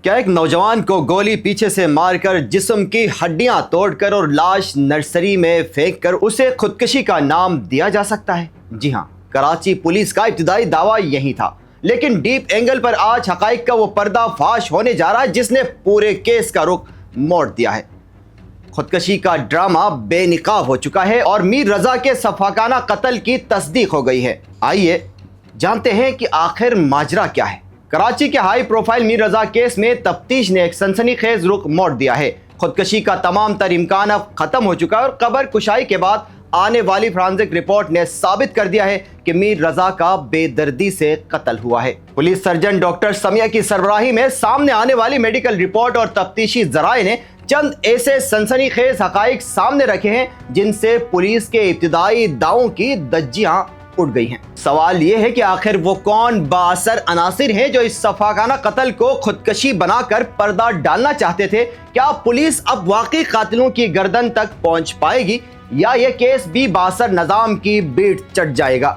क्या एक नौजवान को गोली पीछे से मारकर जिस्म की हड्डियां तोड़कर और लाश नर्सरी में फेंक कर उसे खुदकशी का नाम दिया जा सकता है? जी हाँ, कराची पुलिस का इब्तिदाई दावा यही था, लेकिन डीप एंगल पर आज हकाइक का वो पर्दाफाश होने जा रहा है जिसने पूरे केस का रुख मोड़ दिया है। खुदकशी का ड्रामा बेनिकाब हो चुका है और मीर रजा के सफाकाना कत्ल की तस्दीक हो गई है। आइए जानते हैं कि आखिर माजरा क्या है। कराची के हाई प्रोफाइल मीर रजा केस में तफ्तीश ने एक सनसनीखेज रुख मोड़ दिया है। खुदकशी का तमाम तर इम्कान अब खत्म हो चुका है और कब्र कुशाई के बाद आने वाली फॉरेंसिक रिपोर्ट ने साबित कर दिया है कि मीर रजा का बेदर्दी से कत्ल हुआ है। पुलिस सर्जन डॉक्टर समिया की सरबराही में सामने आने वाली मेडिकल रिपोर्ट और तफ्तीशी जराए ने चंद ऐसे सनसनीखेज हकाइक सामने रखे हैं जिनसे पुलिस के इब्तिदाई दावों की धज्जियां उड़ गई हैं। सवाल यह है कि आखिर वो कौन बाअसर अनासिर हैं जो इस सफाकाना कत्ल को खुदकशी बनाकर पर्दा डालना चाहते थे? क्या पुलिस अब वाकई कातिलों की गर्दन तक पहुंच पाएगी या यह केस भी बाअसर निजाम की बीट चढ़ जाएगा?